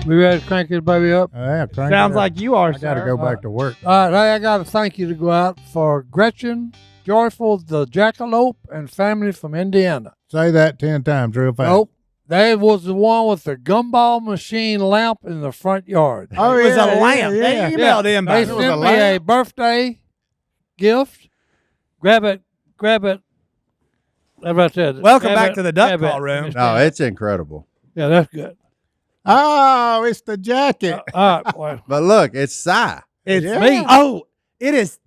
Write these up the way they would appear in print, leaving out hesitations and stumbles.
We ready to crank this baby up? Yeah, crank it Sounds up. like you are, I got to sir. go back to work. All right, hey, I got to thank you to go out for Gretchen Joyful, the Jackalope, and family from Indiana. Say that 10 times real fast. Nope. They was the one with the gumball machine lamp in the front yard. Oh, It was yeah, a lamp. Yeah, They emailed in They back. was a sent me lamp? a birthday gift. Grab it. Right there. Welcome Grab back it, to the duck grab it. call room. No, it's incredible. Yeah, that's good. Oh, it's the jacket. All right, boy. But look, it's Si. It's Yeah. me. Oh, it is.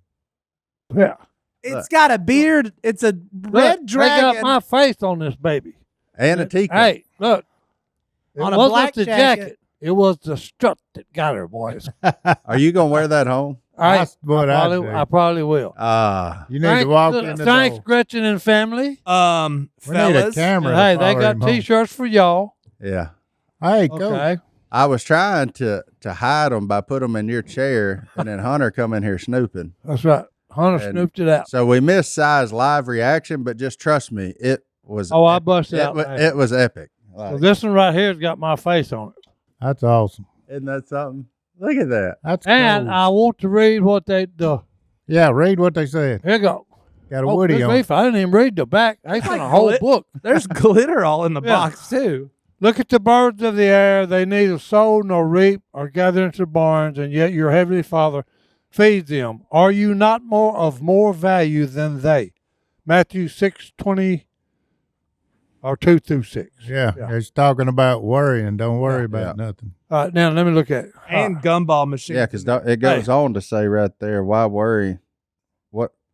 Yeah. It's got a beard. It's a red Look, dragon. They got my face on this baby. And a teacup. Hey, look. On it a wasn't black the jacket. It was the strut that got her, boys. Are you going to wear that home? All right. That's what I do. I probably will. You need to walk in the Thanks, door. Gretchen and family. We need a Fellas. camera. Hey, to they follow got him home. T-shirts for y'all. Yeah. Hey, go. Okay. I was trying to hide them by putting them in your chair, and then Hunter come in here snooping. That's right. Hunter And snooped it out. So we missed Si's live reaction, but just trust me, it was. Oh, I epic. busted out. It was epic. Like, Well, this one right here has got my face on it. That's awesome. isn't that something? Look at that. That's And cool. I want to read what they do. Yeah, read what they said. Here you go. Got a Woody good on. grief, I didn't even read the back. They got a whole book. There's glitter all in the Yeah. box too. Look at the birds of the air. They neither sow nor reap or gather into barns, and yet your heavenly Father feeds them. Are you not more value than they? Matthew 6:20 or 2-6. Yeah, he's talking about worrying. Don't worry about Yeah. nothing. All right, now let me look at it. And gumball machine. Yeah, because it goes on to say right there, why worry?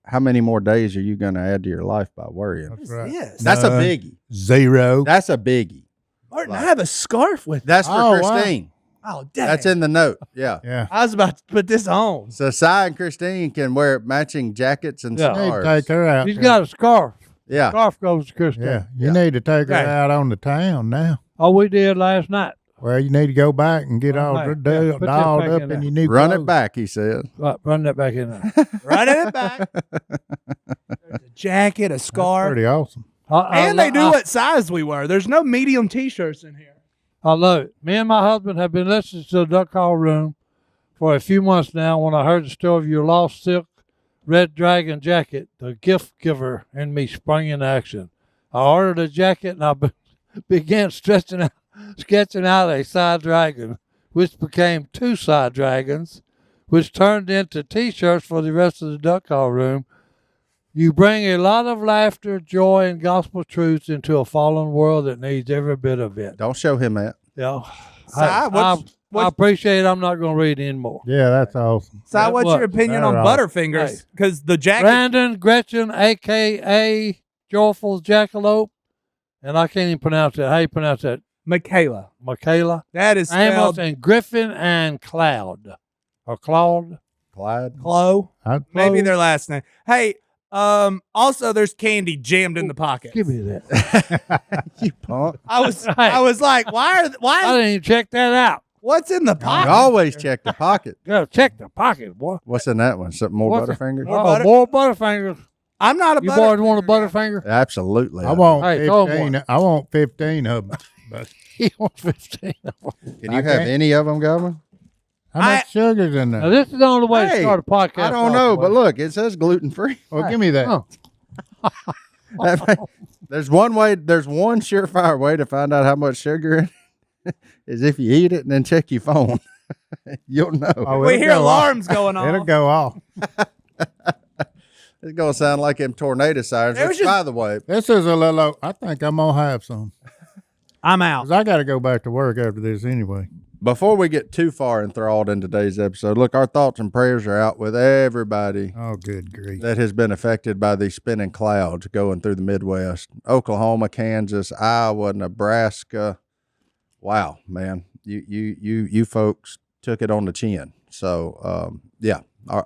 How many more days are you going to add to your life by worrying? That's right. Yes. That's a None. biggie. 0. That's a biggie. Martin, I have a scarf with. That's for Oh, wow. Christine. Oh, dang. That's in the note. Yeah. Yeah. I was about to put this on. So Si and Christine can wear matching jackets and Yeah. You need to scarves. take her out. He's there. got a scarf. Yeah. Scarf goes to Christine. Yeah, you Yeah. need to take her Okay. out on the town now. Oh, we did last night. Well, you need to go back and get all Right. the Yeah, put this dolled back up in in there. your new Run clothes. it back, he said. Right, run that back in there. Right in the back. There's a jacket, a That's scarf. pretty awesome. And they knew what size we were. There's no medium T-shirts in here. I love it. Me and my husband have been listening to the Duck Call Room for a few months now. When I heard the story of your lost silk red dragon jacket, the gift giver in me sprang into action. I ordered a jacket and I began sketching out a side dragon, which became 2 side dragons, which turned into T-shirts for the rest of the Duck Call Room. You bring a lot of laughter, joy, and gospel truths into a fallen world that needs every bit of it. Don't show him that. Yeah. Si, I what's- appreciate it. I'm not going to read anymore. Yeah, that's awesome. Si, what's What? your opinion All on right. Butterfingers? Because the jacket. Brandon, Gretchen, a.k.a. Joyful Jackalope, and I can't even pronounce that. How you pronounce that? Michaela. Michaela, That is Amos, spelled and Griffin, and Cloud. Or Claude. Clyde. Chloe. Maybe Chloe. their last name. Hey, also there's candy jammed in the pocket. Give me that. You punk. I was like, why I is didn't even check that out. what's in the You pocket? always check the pocket. Gotta check the pocket, boy. What's in that one? Something more What's- Butterfingers? More Butterfingers. I'm not a You boys want a Butterfinger. Butterfinger? Absolutely. I want Hey, throw 'em 15. one. I want 15 of them. But He wants 15. Can you I have can't- any of them, Godwin? how much sugar's in Now, there? this is the only way to Hey, start a podcast. I don't off, know, boy. but look, it says gluten free. Well, give me that. Oh. There's one surefire way to find out how much sugar in it is if you eat it and then check your phone. You'll know. Oh, We it'll hear go off. alarms going It'll on. go off. It's gonna sound like them tornado sirens. It was Which, just- by the way, This is a little. I think I'm gonna have some I'm out. because I got to go back to work after this anyway. before we get too far enthralled in today's episode, look, our thoughts and prayers are out with everybody Oh, good grief! that has been affected by these spinning clouds going through the Midwest, Oklahoma, Kansas, Iowa, Nebraska. Wow, man, you folks took it on the chin. So, yeah.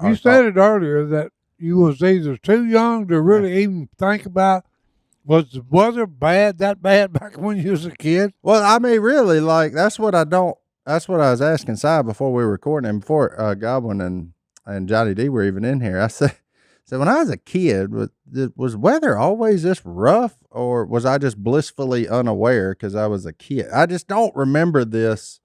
You said it earlier that you was either too young to really even think about, was the weather that bad back when you was a kid? Well, I mean, really, like that's what I was asking Si before we were recording, and before Godwin and Johnny D were even in here. I said, so when I was a kid, was weather always this rough, or was I just blissfully unaware because I was a kid? I just don't remember this.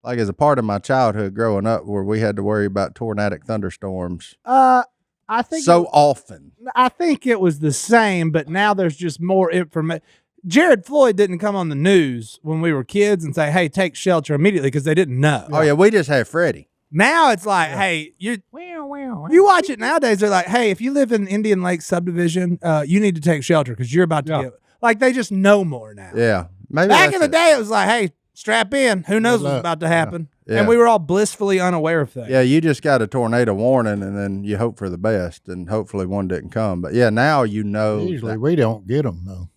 like as a part of my childhood growing up, where we had to worry about tornadic thunderstorms I think so often. I think it was the same, but now there's just more information. Jared Floyd didn't come on the news when we were kids and say, "Hey, take shelter immediately," because they didn't know. Oh yeah, we just had Freddie. Now it's like, "Hey, you watch it nowadays." They're like, "Hey, if you live in Indian Lake subdivision, you need to take shelter because you're about to get." Like they just know more now. Yeah, maybe Back in the day, it was like, "Hey, strap in. Who knows what's about to happen?" Yeah. And we were all blissfully unaware of things. Yeah, you just got a tornado warning, and then you hope for the best, and hopefully one didn't come. But yeah, now you know. Usually we don't get them though.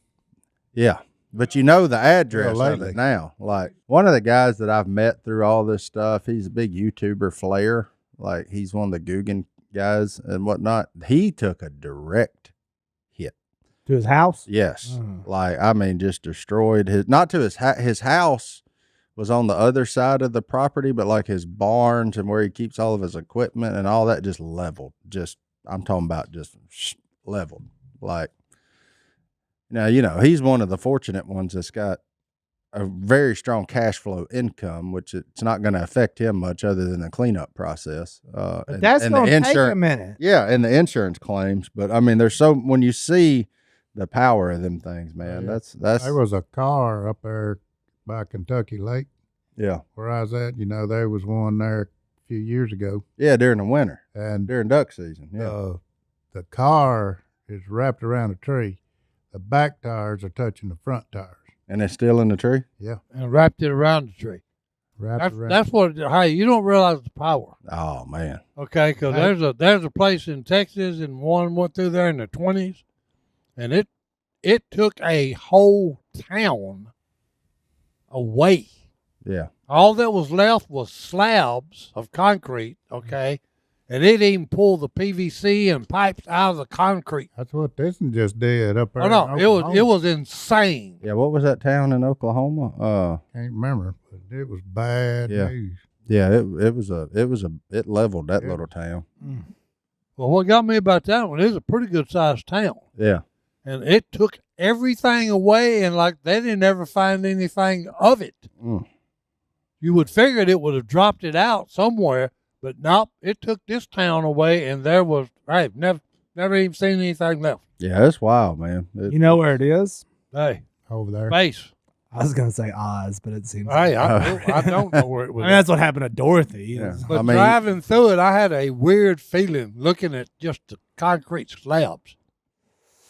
Yeah, but you know the address of lately. it now. Like one of the guys that I've met through all this stuff, he's a big YouTuber, Flair. Like he's one of the Guggen guys and whatnot. He took a direct hit To his house? Yes, like I mean, just destroyed his. Not to his house was on the other side of the property, but like his barns and where he keeps all of his equipment and all that just leveled. Just I'm talking about just leveled. Like now, you know, he's one of the fortunate ones that's got a very strong cash flow income, which it's not going to affect him much other than the cleanup process. But that's going to take a minute. Yeah, and the insurance claims. But I mean, there's so when you see the power of them things, man, that's There was a car up there by Kentucky Lake. Yeah. Where I was at, you know, there was one there a few years ago. Yeah, during the winter. And during duck season. Yeah. The car is wrapped around a tree. The back tires are touching the front tires. And it's still in the tree? Yeah. And wrapped it around the tree. That's what. Hey, you don't realize the power. Oh man. Okay, because there's a place in Texas, and one went through there in the 20s, and it took a whole town away. Yeah. All that was left was slabs of concrete. Okay, and it even pulled the PVC and pipes out of the concrete. That's what this one just did up there. Oh no, it was insane. Yeah, what was that town in Oklahoma? Can't remember, but it was bad news. Yeah, it leveled that little town. Well, what got me about that one is a pretty good sized town. Yeah. And it took everything away, and like they didn't ever find anything of it. You would figure it would have dropped it out somewhere, but nope, it took this town away, and there was never even seen anything left. Yeah, it's wild, man. You know where it is? Hey, over there. Base. I was gonna say Oz, but it seems. Hey, I don't know where it was. I mean, that's what happened to Dorothy. Yeah. But driving through it, I had a weird feeling looking at just the concrete slabs.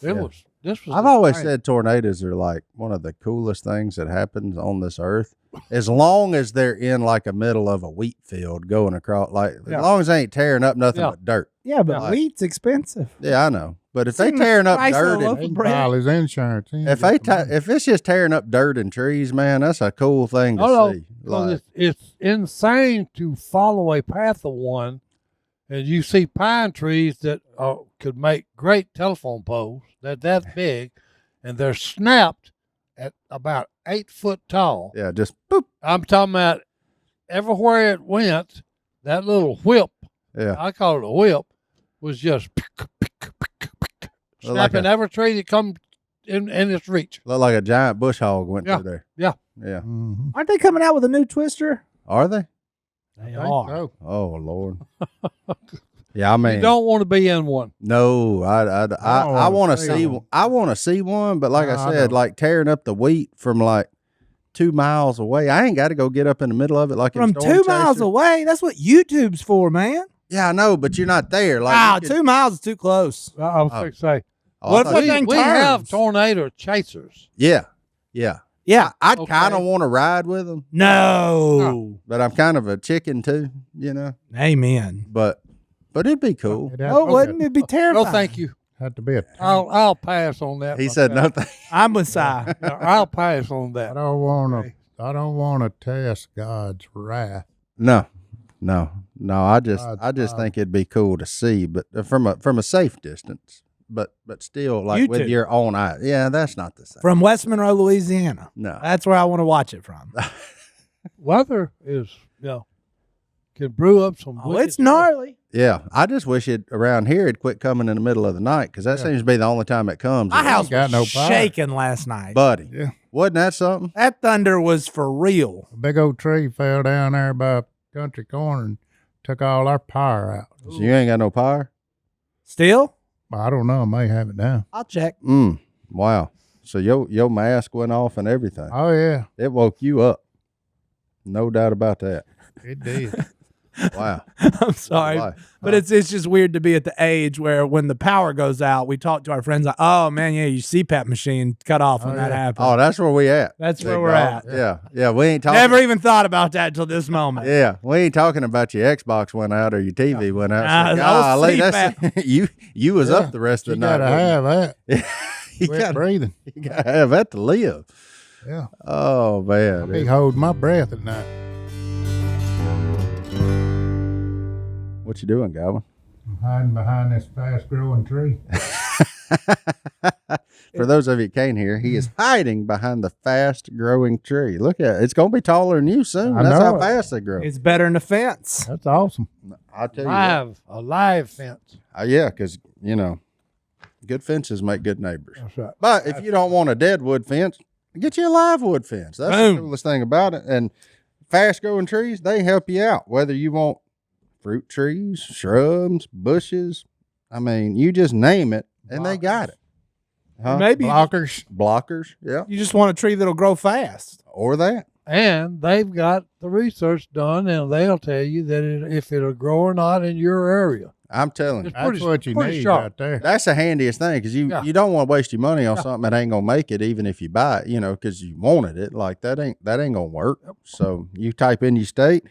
I've always said tornadoes are like one of the coolest things that happens on this earth. As long as they're in like a middle of a wheat field going across, like as long as they ain't tearing up nothing but dirt. Yeah, but wheat's expensive. Yeah, I know. But if they tearing up dirt and file his insurance, if it's just tearing up dirt and trees, man, that's a cool thing to see. Like, it's insane to follow a path of one, and you see pine trees that could make great telephone poles that big, and they're snapped at about 8 foot tall. Yeah, just boop. I'm talking about everywhere it went, that little whip, I call it a whip, was just snapping every tree that come in its reach. Look like a giant bush hog went through there. Yeah. Yeah. Aren't they coming out with a new twister? Are they? They are. Oh, Lord. Yeah, I mean, you don't want to be in one. No, I want to see. I want to see one, but like I said, like tearing up the wheat from like 2 miles away. I ain't got to go get up in the middle of it like from 2 miles away. That's what YouTube's for, man. Yeah, I know, but you're not there. Like 2 miles is too close. I was going to say. What if we have tornado chasers? Yeah. I'd Okay. kind of want to ride with them. No, but I'm kind of a chicken too, you know. Amen. But it'd be cool. Wouldn't it be terrifying? No, thank you. Had to be a. I'll pass on that. He said no. I'm with Si. I'll pass on that. I don't want to test God's wrath. No. I just think it'd be cool to see, but from a safe distance. But still, like with your own eye. Yeah, that's not the same. From West Monroe, Louisiana. No, that's where I want to watch it from. Weather is, can can brew up some. Oh, wicked it's stuff. gnarly. Yeah, I just wish it around here it'd quit coming in the middle of the night because that seems to be the only time it comes. My house got was no power. shaking last night. buddy. Yeah. Wasn't that something? That thunder was for real. A big old tree fell down there by a country corner and took all our power out. So you ain't got no power? Still? I don't know. I may have it now. I'll check. Wow. So your mask went off and everything. Oh, yeah. It woke you up. No doubt about that. It did. Wow. I'm sorry. Life. But it's just weird to be at the age where when the power goes out, we talk to our friends like, oh, man, yeah, your CPAP machine cut off when that happened. Oh, that's where we at. That's where big we're dog. at. Yeah. Yeah. We ain't talking. Never even thought about that until this moment. Yeah. We ain't talking about your Xbox went out or your TV went out. Nah, So, that was golly, that's, you was up the rest of You the night. got to have that. you Quit gotta, breathing. you gotta have that to live. Yeah. Oh man. I'll be holding my breath at night. What you doing, Godwin? I'm hiding behind this fast-growing tree. For those of you who can't hear, he is hiding behind the fast-growing tree. Look at it. It's going to be taller than you soon. I That's know how it. fast they grow. It's better than a fence. That's awesome. I'll tell you what. A live fence. Yeah, because, good fences make good neighbors. That's right. But if you don't want a dead wood fence, get you a live wood fence. That's Boom. the coolest thing about it. And fast-growing trees, they help you out, whether you want fruit trees, shrubs, bushes. I mean, you just name it, and they got it. Huh? Maybe Blockers, yeah. you just want a tree that'll grow fast. Or that. And they've got the research done, and they'll tell you that if it'll grow or not in your area. I'm telling you. It's That's pretty- what you pretty need sharp. right there. That's the handiest thing because you don't want to waste your money on something that ain't gonna make it, even if you buy it, because you wanted it. Like that ain't gonna work. So you type in your state,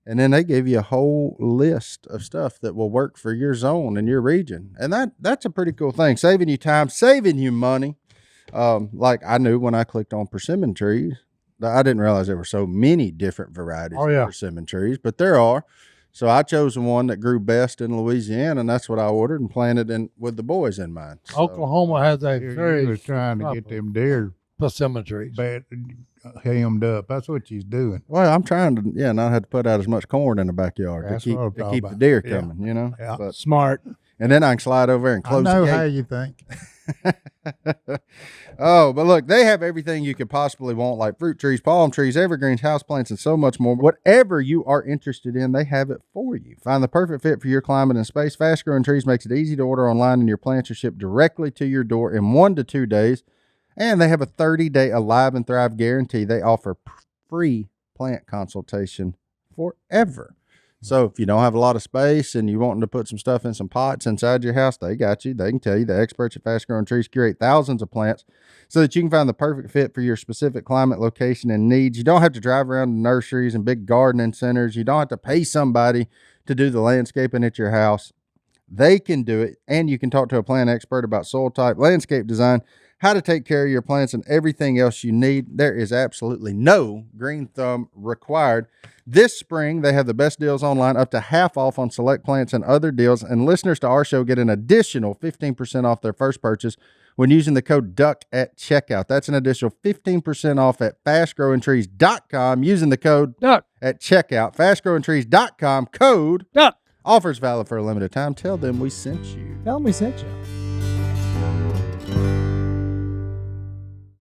and then they give you a whole list of stuff that will work for your zone and your region, and that's a pretty cool thing. Saving you time, saving you money. Like I knew when I clicked on persimmon trees, I didn't realize there were so many different varieties of persimmon trees, but there are. So I chose the one that grew best in Louisiana, and that's what I ordered and planted in with the boys in mind. So, Oklahoma has a He very was trying to get them deer persimmon trees. hemmed up. That's what she's doing. well, I'm trying to, not have to put out as much corn in the backyard That's to what I'm keep talking the about. deer Yeah. coming, Yeah. But, Smart. and then I can slide over there and I close know the how gate. you think. Oh, but look, they have everything you could possibly want, like fruit trees, palm trees, evergreens, houseplants, and so much more. Whatever you are interested in, they have it for you. Find the perfect fit for your climate and space. Fast Growing Trees makes it easy to order online, and your plants are shipped directly to your door in 1 to 2 days. And they have a 30-day Alive and Thrive guarantee. They offer free plant consultation forever. So if you don't have a lot of space and you're wanting to put some stuff in some pots inside your house, they got you. They can tell you. The experts at Fast Growing Trees curate thousands of plants so that you can find the perfect fit for your specific climate, location, and needs. You don't have to drive around to nurseries and big gardening centers. You don't have to pay somebody to do the landscaping at your house. They can do it, and you can talk to a plant expert about soil type, landscape design, how to take care of your plants, and everything else you need. There is absolutely no green thumb required. This spring, they have the best deals online, up to half off on select plants and other deals. And listeners to our show get an additional 15% off their first purchase when using the code DUCK at checkout. That's an additional 15% off at fastgrowingtrees.com using the code Duck, at checkout. Fastgrowingtrees.com code. duck. Offers valid for a limited time. Tell them we sent you. Tell them we sent you.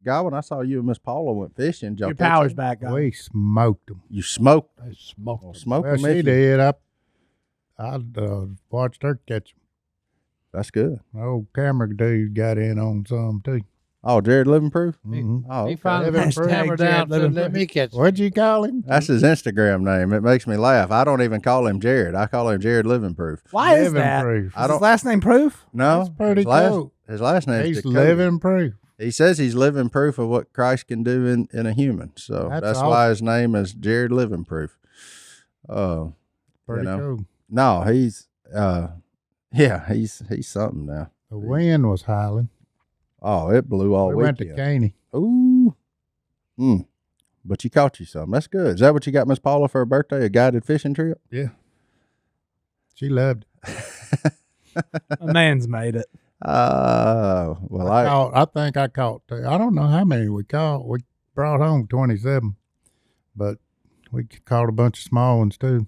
Godwin, I saw you and Miss Paula went fishing. Your power's back, guy. We smoked them. You smoked. They smoked Well, them. smoke Well, them if she you- did. I watched her catch them. That's good. Old camera dude got in on some too. Oh, Jared Living Proof? Mhm. Oh, He okay. finally Living put the proof. camera down and Living said, let proof. me catch it. What'd you call him? That's his Instagram name. It makes me laugh. I don't even call him Jared. I call him Jared Living Proof. Why is Living that? proof. I Is don't- his last name Proof? No, That's pretty cool. His last name is He's Dakota. living proof. He says he's living proof of what Christ can do in a human. So That's that's awesome. why his name is Jared Living Proof. Pretty know. cool. No, he's he's something now. The wind was howling. Oh, it blew all We went to weekend. Caney. Ooh. But you caught you some. That's good. Is that what you got Miss Paula for her birthday? A guided fishing trip? Yeah. She loved it. A man's made it. Well, I think I caught, I don't know how many we caught. We brought home 27, but we caught a bunch of small ones too.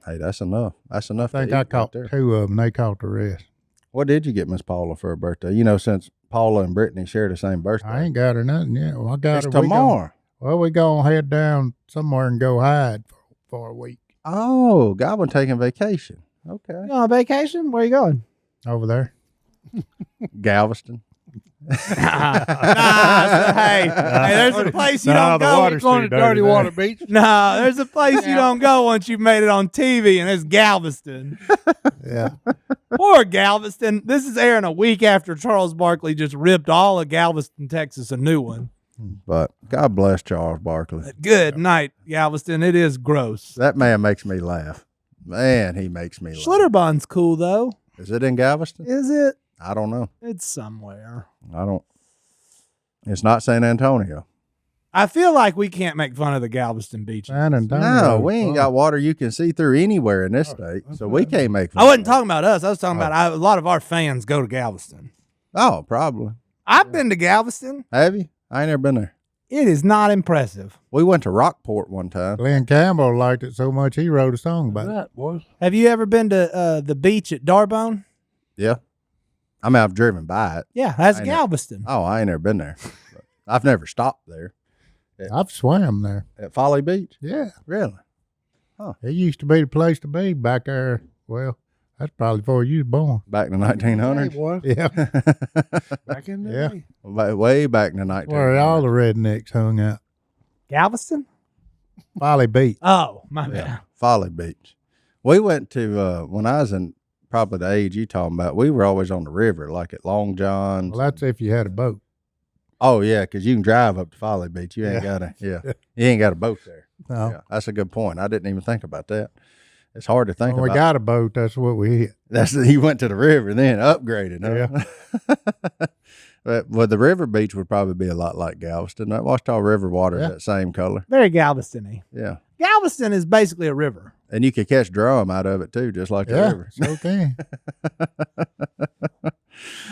Hey, that's enough. That's enough. I think to eat I caught right there. 2 of them. They caught the rest. What did you get Miss Paula for her birthday? You know, since Paula and Brittany share the same birthday. I ain't got her nothing yet. Well, I got It's her tomorrow. We gonna head down somewhere and go hide for a week Oh, Godwin taking vacation. Okay. You on vacation? Where you going? over there. Galveston. Hey, there's a place you don't the go. water's Going too to dirty Dirty there. Water Beach. No, there's a place you don't go once you've made it on TV, and it's Galveston. Yeah. Poor Galveston. This is airing a week after Charles Barkley just ripped all of Galveston, Texas, a new one. But God bless Charles Barkley. Good night, Galveston. It is gross. That man makes me laugh. Man, he makes me laugh. Schlitterbahn's cool, though. Is it in Galveston? Is it? I don't know. It's somewhere. I don't. It's not San Antonio. I feel like we can't make fun of the Galveston beaches. San Antonio. No, we ain't got water you can see through anywhere in this state, so we can't make fun I wasn't of it. talking about us. I was talking about a lot of our fans go to Galveston. Oh, probably. I've been to Galveston. Have you? I ain't never been there. It is not impressive. We went to Rockport one time. Glenn Campbell liked it so much he wrote a song about it. That was. Have you ever been to the beach at Darbone? Yeah. I mean, I've driven by it. Yeah, that's I know. Galveston. Oh, I ain't never been there. But I've never stopped there. I've swam there. At Folly Beach? Yeah. Really? It used to be the place to be back there. Well, that's probably before you was born. Back in the Hey, 1900s? boy. Yeah. Back in the Yeah. day. Way back in the 1900s. Where all the rednecks hung out. Galveston? Folly Beach. Oh, my bad. Yeah, Folly Beach. We went to, when I was in probably the age you talking about, we were always on the river, like at Long John's. Well, that's if you had a boat. Oh, yeah, because you can drive up to Folly Beach. You ain't Yeah. got you ain't got a boat there. No. Yeah, that's a good point. I didn't even think about that. It's hard to think When we about. got a boat, that's what we hit. He went to the river and then upgraded. Huh? But the river beach would probably be a lot like Galveston. That Washita River water is Yeah. that same color. Very Galveston-y. Yeah. Galveston is basically a river. And you could catch drum out of it too, just like the Yeah, river. so can.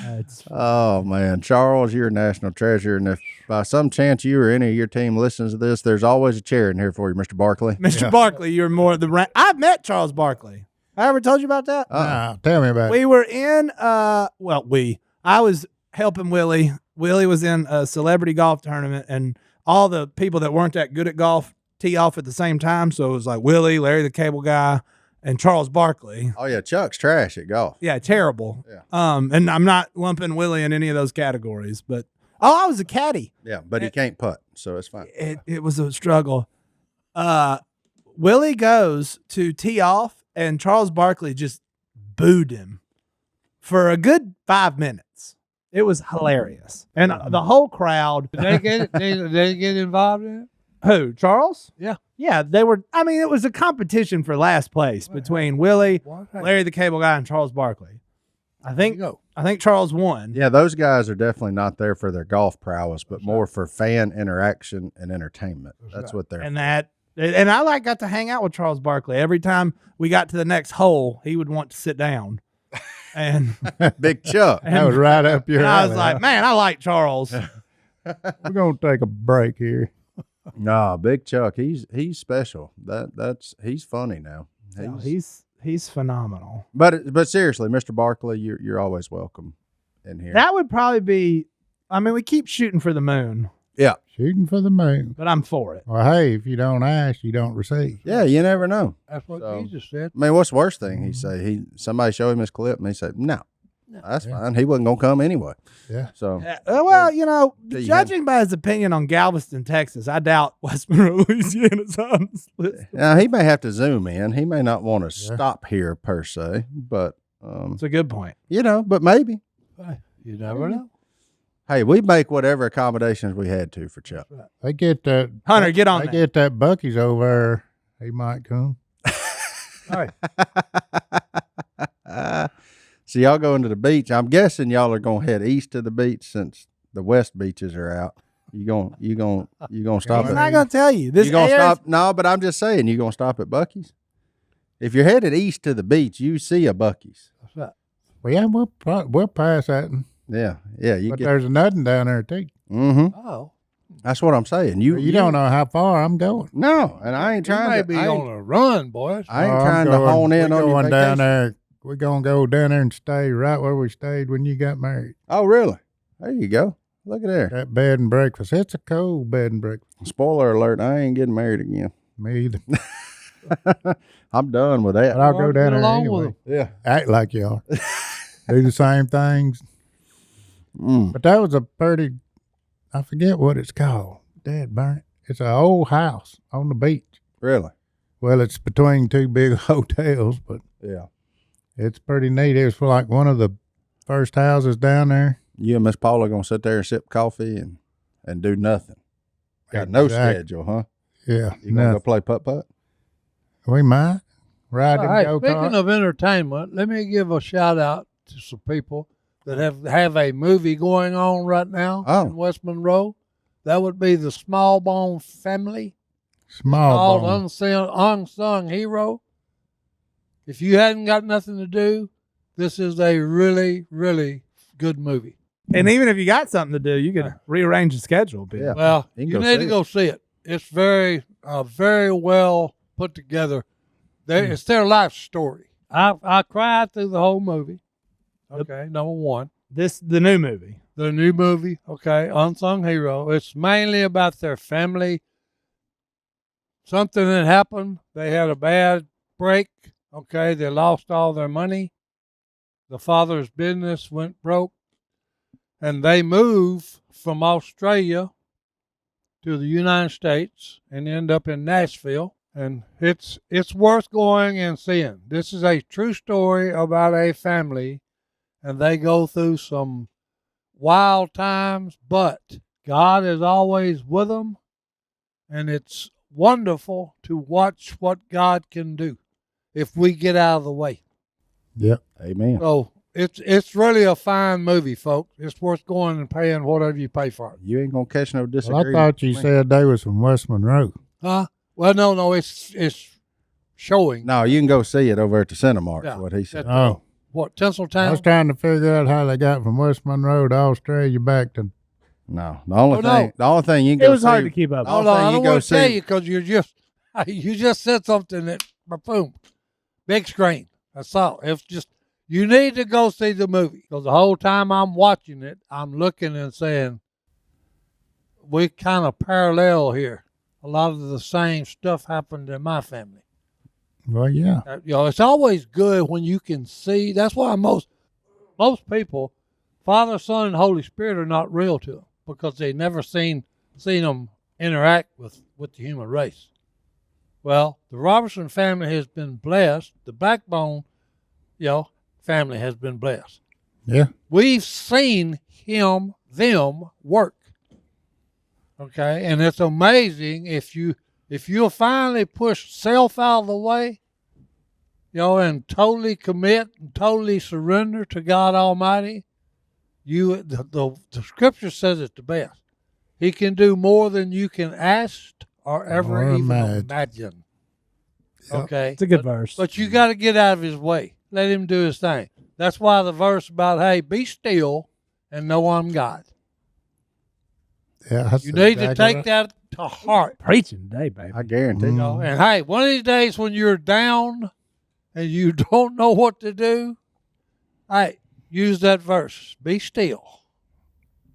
It's Oh man, Charles, you're a national treasure, and if by some chance you or any of your team listens to this, there's always a chair in here for you, Mr. Barkley. Mr. Yeah. Barkley, you're more the I've met Charles Barkley. I ever told you about that? Nah, tell me about it. We were in I was helping Willie. Willie was in a celebrity golf tournament, and all the people that weren't that good at golf tee off at the same time. So it was like Willie, Larry the Cable Guy, and Charles Barkley. Oh yeah, Chuck's trash at golf. Yeah, terrible. Yeah. And I'm not lumping Willie in any of those categories, but I was a caddy. Yeah, but he can't putt, so it's fine. It was a struggle. Willie goes to tee off, and Charles Barkley just booed him for a good 5 minutes. It was hilarious, and the whole crowd. Did they get it? Did they get involved in it? Who? Charles? Yeah. Yeah, they were. I mean, it was a competition for last place between Willie, What? Hey, Larry the Cable Guy, and Charles Barkley. I there you think go. Charles won. Yeah, those guys are definitely not there for their golf prowess, but more for fan interaction and entertainment. That's what they're. And I got to hang out with Charles Barkley. Every time we got to the next hole, he would want to sit down. And Big Chuck. That was right up your and I was alley, like, huh? man, I like Charles. We're going to take a break here. No, Big Chuck. He's special. He's funny now. He's phenomenal. But seriously, Mr. Barkley, you're always welcome in here. That would probably be. I mean, we keep shooting for the moon, Yeah, Shooting for the moon. but I'm for it. Well, hey, if you don't ask, you don't receive. yeah. You never know. That's what So- Jesus said. I mean, what's the worst thing he say? Somebody show him his clip and he said, "No, that's fine. He wasn't gonna come anyway." Yeah. So Well, you know, There you judging by his opinion on Galveston, Texas, I doubt West Monroe, Louisiana's on this list. now he may have to zoom in. He may not want to stop here per se, but It's a good point. but maybe. Hey, you never know. Hey, we make whatever accommodations we had to for Chuck. They get that. Hunter, get on They that. get that Bucky's over there. He might come. Hey, So y'all go into the beach. I'm guessing y'all are gonna head east to the beach since the west beaches are out. You gonna stop I'm at not going to tell you. This you gonna airs- stop? No, but I'm just saying you gonna stop at Bucky's. If you're headed east to the beach, you see a Bucky's. what's that? Well, yeah, we'll pass that. Yeah. You But get. there's nothing down there, too. Mm-hmm. Oh, That's what I'm saying. You don't know how far I'm going. No, and I ain't You trying may to. be I on ain't, a run, boys. I ain't I'm trying to going- hone in we're on your going vacation. down there. We're going to go down there and stay right where we stayed when you got married. Oh, really? There you go. Look at there. That bed and breakfast. It's a cold bed and breakfast. Spoiler alert, I ain't getting married again. Me either. I'm done with that. But I'll You go ought to down get there along anyway. with Yeah. Act like you are. Do the same things. Mm. But that was a pretty, I forget what it's called. Dad burn it. It's an old house on the beach. Really? Well, it's between two big hotels, but Yeah. it's pretty neat. It was like one of the first houses down there. You and Miss Paula gonna sit there and sip coffee and do nothing. Got no Exactly. schedule, huh? Yeah. You gonna go nothing. play putt-putt? We might. Ride Oh, in hey, go-kart. speaking of entertainment, let me give a shout out to some people that have a movie going on right now in West Monroe. That would be the Small Bone Family. Small Called bone. Unsung Hero. If you hadn't got nothing to do, this is a really, really good movie. And even if you got something to do, you could rearrange the schedule a bit. Yeah. Well, You you can go need see to go see it. It's very, very well put together. It's their life story. I cried through the whole movie. Okay, number one. The new movie. The new movie, okay, Unsung Hero. It's mainly about their family. Something that happened. They had a bad break. Okay, they lost all their money. The father's business went broke. And they moved from Australia to the United States and end up in Nashville. And it's worth going and seeing. This is a true story about a family, and they go through some wild times, but God is always with them, and it's wonderful to watch what God can do if we get out of the way. Yep. Amen. So it's really a fine movie, folks. It's worth going and paying whatever you pay for it. You ain't gonna catch no Well, disagreement. I thought you said they was from West Monroe. Huh? Well, no, it's showing. No, you can go see it over at the Cinemark. Yeah. What he said. Oh. What, I Tinseltown? was trying to figure out how they got from West Monroe to Australia back to. No, the only Oh, no. thing you can It go was hard see- to keep up. All Hold on, thing I you don't go want to tell see- you because you just said something that, boom, big screen. That's all. It's just, you need to go see the movie because the whole time I'm watching it, I'm looking and saying, we kind of parallel here. A lot of the same stuff happened in my family. Well, yeah. It's always good when you can see. That's why most people, Father, Son, and Holy Spirit are not real to them because they never seen them interact with the human race. Well, the Robertson family has been blessed. The Backbone, family has been blessed. Yeah. We've seen them work. Okay, and it's amazing if you'll finally push self out of the way, and totally commit and totally surrender to God Almighty. The scripture says it the best. He can do more than you can ask or ever Or even imagine. imagine. Yep. Okay, It's a good verse. but you got to get out of his way. Let him do his thing. That's why the verse about, hey, be still and know I'm God. Yeah. That's You need to exactly take right. that to heart. Preaching today, baby. I guarantee. Mm. And hey, one of these days when you're down and you don't know what to do, hey, use that verse. Be still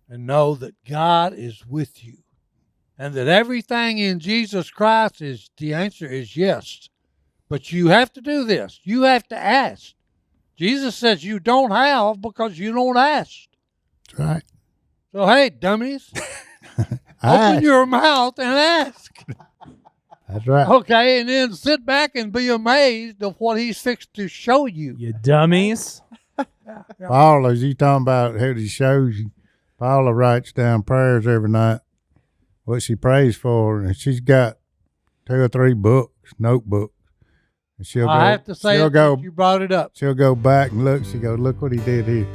and know that God is with you. And that everything in Jesus Christ the answer is yes. But you have to do this. You have to ask. Jesus says you don't have because you don't ask. That's right. So hey, dummies, Ask. open your mouth and ask. That's right. Okay, and then sit back and be amazed of what he's fixed to show you. You dummies. Paula, as you talking about how he shows you, Paula writes down prayers every night, what she prays for, and she's got 2 or 3 books, notebooks. And she'll I have to say she'll it go, since you brought it up. she'll go back and look. She go, look what he did here.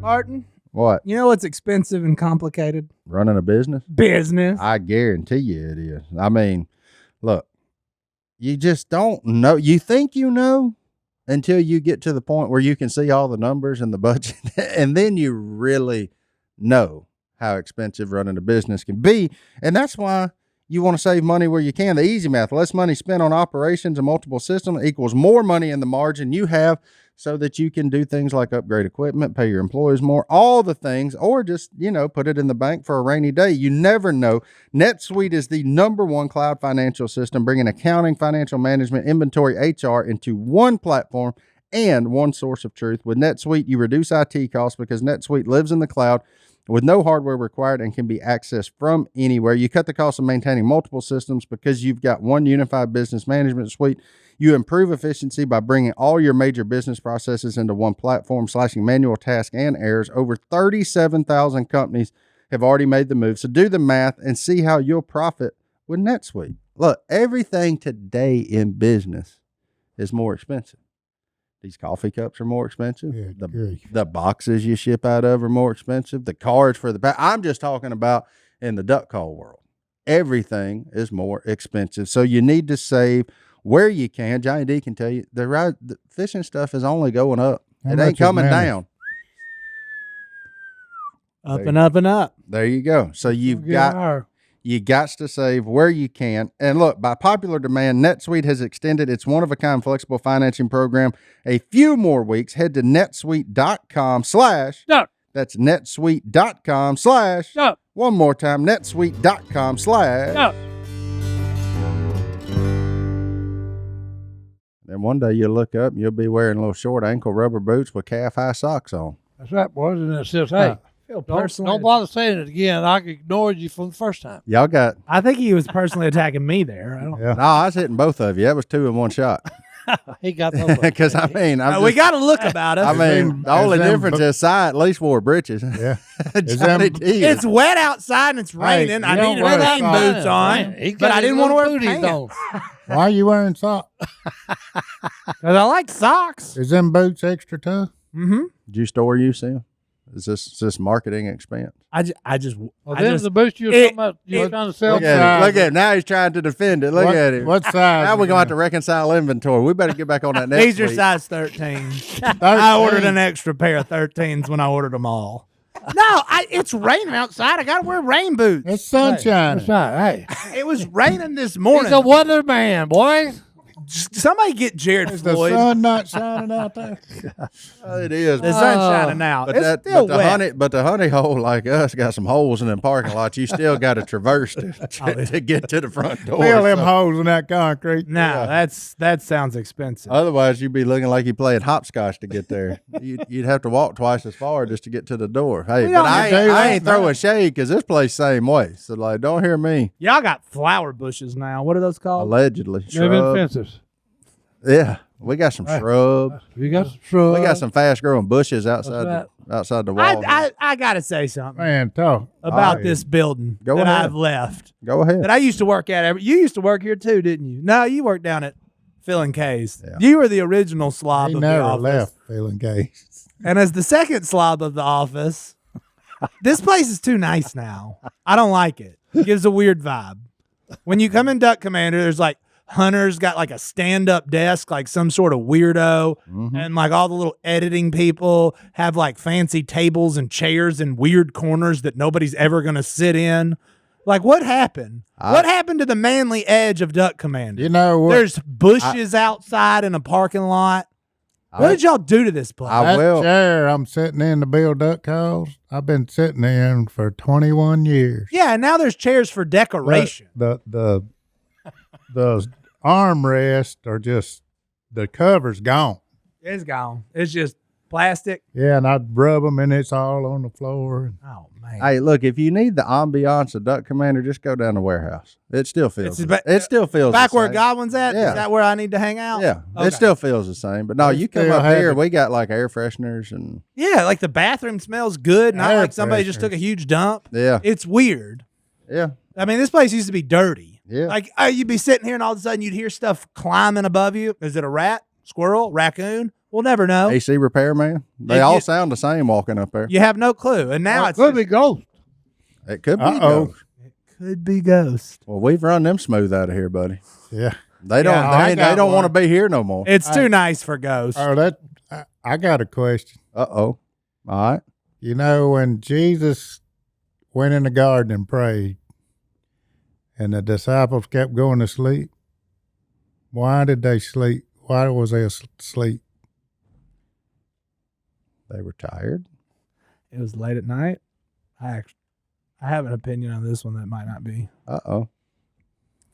Martin, What? you know what's expensive and complicated? Running a business? Business. I guarantee you it is. I mean, look, you just don't know. You think you know until you get to the point where you can see all the numbers and the budget, and then you really know how expensive running a business can be. And that's why you want to save money where you can. The easy math, less money spent on operations and multiple systems equals more money in the margin you have so that you can do things like upgrade equipment, pay your employees more, all the things, or just, put it in the bank for a rainy day. You never know. NetSuite is the #1 cloud financial system, bringing accounting, financial management, inventory, HR into one platform and one source of truth. With NetSuite, you reduce IT costs because NetSuite lives in the cloud with no hardware required and can be accessed from anywhere. You cut the cost of maintaining multiple systems because you've got one unified business management suite. You improve efficiency by bringing all your major business processes into one platform, slashing manual tasks and errors. Over 37,000 companies have already made the move. So do the math and see how you'll profit with NetSuite. Look, everything today in business is more expensive. These coffee cups are more expensive. Yeah, the boxes you ship out of are more expensive. The cards for the I'm just talking about in the duck call world. Everything is more expensive. So you need to save where you can. Johnny D can tell you the fishing stuff is only going up. It ain't coming down. Up and up and up. There you go. So you've got to save where you can. And look, by popular demand, NetSuite has extended its one-of-a-kind flexible financing program a few more weeks. Head to netsuite.com/ No. That's netsuite.com/ No. One more time, netsuite.com/ No. Then one day you'll look up and you'll be wearing little short ankle rubber boots with calf-high socks on. That's right, boys. And it says, hey, don't bother saying it again. I ignored you from the first time. Y'all got... I think he was personally attacking me there. No, I was hitting both of you. That was 2 in one shot. He got those. Because, we got to look about it. The only difference is Si at least wore britches. Yeah. It's wet outside and it's raining. I needed rain boots on, but I didn't want to wear pants. Why are you wearing socks? Because I like socks. Is them boots extra tough? Mm-hmm. Did you store you, Sam? Is this marketing expense? The boots you were talking about, you were trying to sell. Look at it. Now he's trying to defend it. Look at it. What size? Now we're going to have to reconcile inventory. We better get back on that next These are week. size 13. I ordered an extra pair of 13s when I ordered them all. No, it's raining outside. I got to wear rain boots. It's sunshine. That's right. Hey, It was raining this morning. he's a weatherman, boy. Somebody get Jared Is the Floyd. sun not shining out there? It is. The sun's shining out. It's still wet. But the honey hole like us got some holes in them parking lots. You still got to traverse to get to the front door. Fill them holes in that concrete. No, that sounds expensive. Otherwise, you'd be looking like you played hopscotch to get there. You'd have to walk twice as far just to get to the door. Hey, but I ain't throwing shade because this place same way. So don't hear me. Y'all got flower bushes now. What are those called? Allegedly, Maybe shrubs. fences. Yeah, we got some shrubs. You got some shrubs. We got some fast growing bushes outside the wall. I got to say something Man, talk. about this building Go that ahead. I've left. Go ahead. That I used to work at. You used to work here too, didn't you? No, you worked down at Phil and K's. Yeah. You were the original slob He of the never office. left feeling gay. And as the second slob of the office, this place is too nice now. I don't like it. It gives a weird vibe. When you come in Duck Commander, there's like Hunter's got like a stand-up desk, like some sort of weirdo, and like all the little editing people have like fancy tables and chairs in weird corners that nobody's ever going to sit in. Like, what happened? What happened to the manly edge of Duck Commander? You know what? There's bushes outside in a parking lot. What did y'all do to this place? That chair I'm sitting in to build duck calls, I've been sitting in for 21 years. Yeah, and now there's chairs for decoration. The armrests are just, the cover's gone. It's gone. It's just plastic. Yeah, and I'd rub them and it's all on the floor. Oh, man. Hey, look, if you need the ambiance of Duck Commander, just go down the warehouse. It still feels. It still feels back the where same. Godwin's at. Yeah. Is that where I need to hang out? Yeah, Okay. it still feels the same. But no, you come still up have here, it. we got like air fresheners and Yeah, like the bathroom smells good. Not Air like somebody just fresheners. took a huge dump. yeah, It's weird. yeah, I mean, this place used to be dirty. yeah. Like you'd be sitting here and all of a sudden you'd hear stuff climbing above you. Is it a rat, squirrel, raccoon? We'll never know. AC repairman. They Yeah, all you- sound the same walking up there. You have no clue. And now it's could be ghost. It could be. Uh-oh. Ghost. could be ghost. Well, we've run them smooth out of here, buddy. Yeah. They don't. Yeah, I they got don't want to one. be here no more. It's too nice for ghosts. Oh, I got a question. I got a question. All right. You know, when Jesus went in the garden and prayed, and the disciples kept going to sleep, why did they sleep? Why was they asleep? They were tired. It was late at night. I have an opinion on this one that might not be. Uh-oh.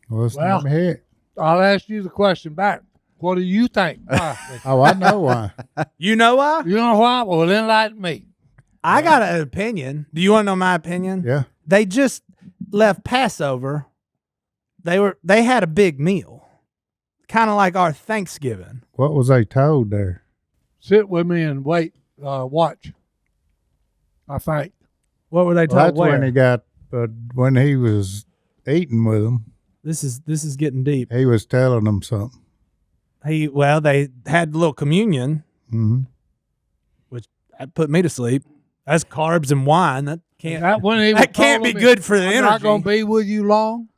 Well, let me hear it. I'll ask you the question back. What do you think? Why? Oh, I know why. You know why? You know why? Well, enlighten me. I got an opinion. Do you want to know my opinion? Yeah. They just left Passover. They had a big meal, kind of like our Thanksgiving. What was they told there? Sit with me and wait. Watch. I think. What were they Well, told? that's Where? when he got, when he was eating with them, This is getting deep. he was telling them something. They had a little communion, Mm-hmm. that put me to sleep. That's carbs and wine. That can't be me, good for the I'm energy. not going to be with you long.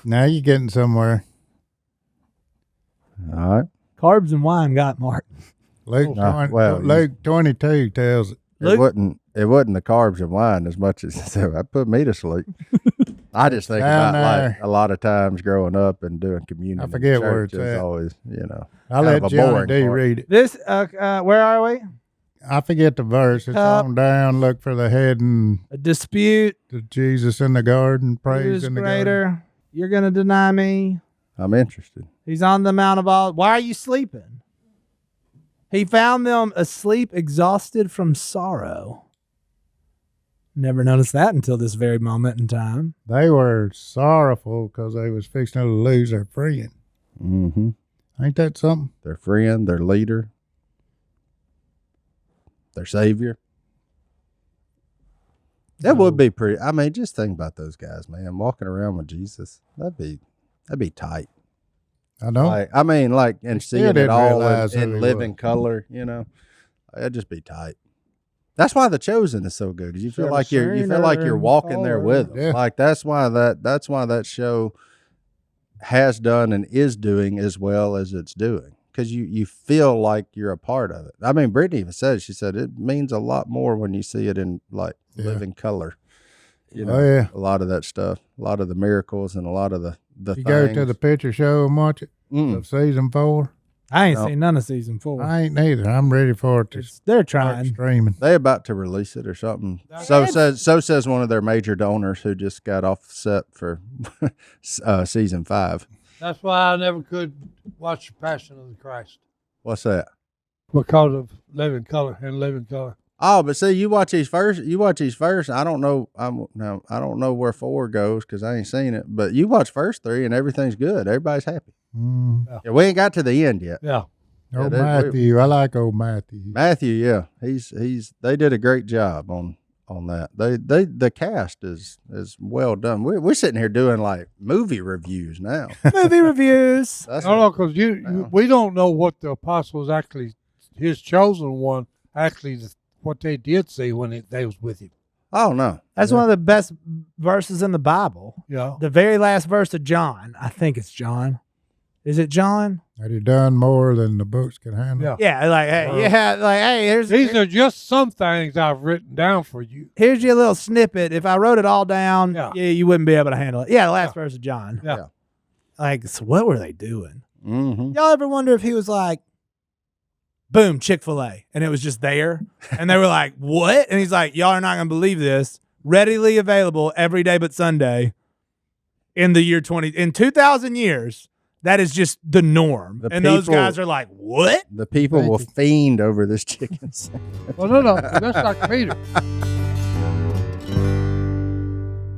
Now you're getting somewhere. All right. Carbs and wine got Mark. Luke, well, Luke 22 tells it. Luke? It wasn't the carbs and wine as much as that put me to sleep. I just think Down about like there. a lot of times growing up and doing communion. I in forget church where it's is at. always, I'll kind of let a Johnny boring D part. read it. This where are we? I forget the verse. It's Cup. on down. Look for the head and A dispute. Jesus in the garden, praise Who's in the garden. greater? You're gonna deny me. I'm interested. He's on the Mount of Olives. Why are you sleeping? He found them asleep, exhausted from sorrow. Never noticed that until this very moment in time. They were sorrowful because they was fixing to lose their friend. Mm-hmm. Ain't that something? Their friend, their leader, their savior. That would be pretty. I mean, just think about those guys, man. Walking around with Jesus, that'd be tight. I know. Like, I mean, like, and still seeing it didn't all realize who in he living was. color, that'd just be tight. That's why The Chosen is so good, because you feel like you're walking there with them. Yeah. Like that's why that show has done and is doing as well as it's doing, because you feel like you're a part of it. I mean, Brittany even said, she said it means a lot more when you see it in like living color. Oh, yeah. A lot of that stuff, a lot of the miracles, and a lot of the You go to the picture show and watch it of season 4. I ain't No. seen none of season 4. I ain't neither. I'm ready for it to They're start trying. streaming. They about to release it or something. So says one of their major donors who just got off the set for season 5. That's why I never could watch The Passion of the Christ What's that? because of living color and living color. Oh, but see, you watch these first. I don't know. I don't know where 4 goes because I ain't seen it. But you watch first 3 and everything's good. Everybody's happy. Yeah, we ain't got to the end yet. Yeah. Old Matthew. I like old Matthew. Matthew, yeah, he's. They did a great job on that. The cast is well done. We're sitting here doing like movie reviews now. Movie reviews. That's No, because we don't know what the apostles actually, his chosen one, actually what they did see when they was with him. Oh no, That's one of the best verses in the Bible. Yeah. The very last verse of John. I think it's John. Is it John? Had he done more than the books could handle? Yeah. Yeah, like hey, These are just some things I've written down for you. here's your little snippet. If I wrote it all down, Yeah. you wouldn't be able to handle it. Yeah, the last verse of John. Yeah. Like, so what were they doing? Mm-hmm. Y'all ever wonder if he was like, boom, Chick-fil-A, and it was just there, and they were like, what? And he's like, y'all are not gonna believe this. Readily available every day but Sunday in the year 2,000 years. That is just the norm. And those guys are like, what? The people will fiend over this chicken sandwich. Well, no, that's like Peter.